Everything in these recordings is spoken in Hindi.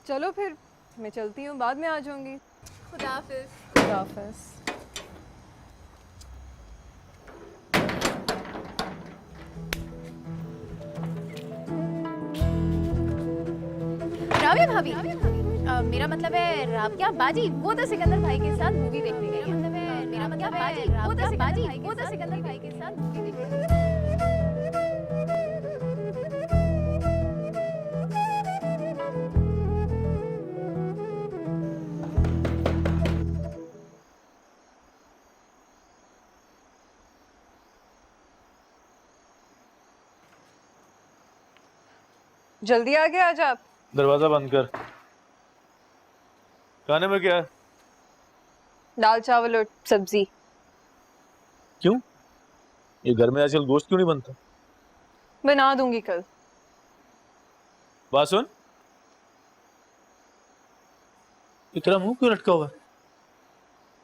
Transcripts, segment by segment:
चलो फिर मैं चलती हूँ, बाद में आ जाऊंगी। खुदा हाफिज। खुदा हाफिज। राबिया भाभी, मेरा मतलब है राबिया बाजी वो तो सिकंदर भाई के साथ मूवी देखने गई है। मेरा मतलब है बाजी वो तो सिकंदर भाई के साथ मूवी देखने गई है। जल्दी आ गए आज आप। दरवाजा बंद कर। खाने में क्या है? दाल चावल और सब्जी। क्यों? ये घर में आजकल गोश्त क्यों नहीं बनता? बना दूंगी कल। बात सुन, तेरा मुंह क्यों लटका हुआ है?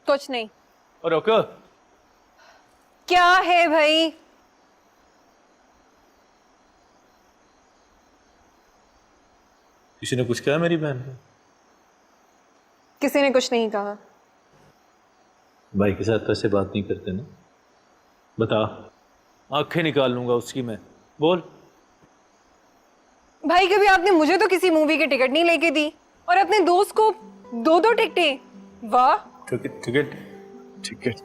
कुछ नहीं। और ओके, क्या है भाई? किसी ने कुछ कहा मेरी बहन को? किसी ने कुछ नहीं कहा। भाई के साथ तो ऐसे बात नहीं करते ना। बता, आंखें निकाल लूंगा उसकी मैं। बोल। भाई कभी आपने मुझे तो किसी मूवी की टिकट नहीं लेके दी और अपने दोस्त को दो दो टिकटें। वाह। टिकट टिकट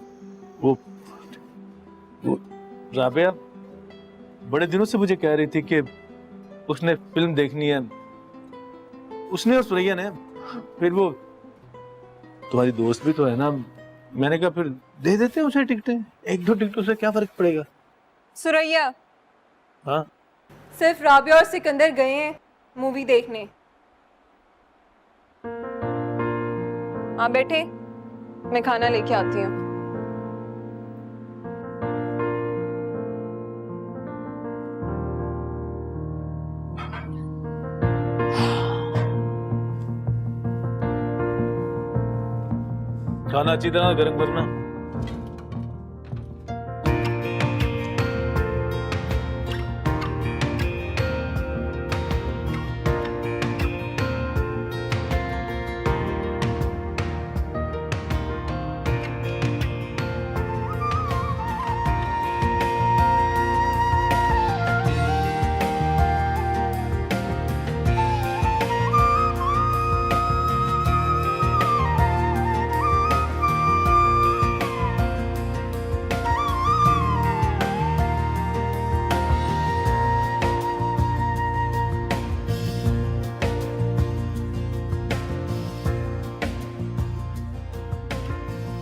वो राबिया बड़े दिनों से मुझे कह रही थी कि उसने फिल्म देखनी है, उसने और सुरैया ने। फिर वो तुम्हारी दोस्त भी तो है ना, मैंने कहा फिर दे देते हैं उसे टिकटें। एक दो टिकटों से क्या फर्क पड़ेगा? सुरैया, हाँ, सिर्फ राबिया और सिकंदर गए हैं मूवी देखने। आप बैठे, मैं खाना लेके आती हूँ। खाना अच्छी तरह गर्म करना।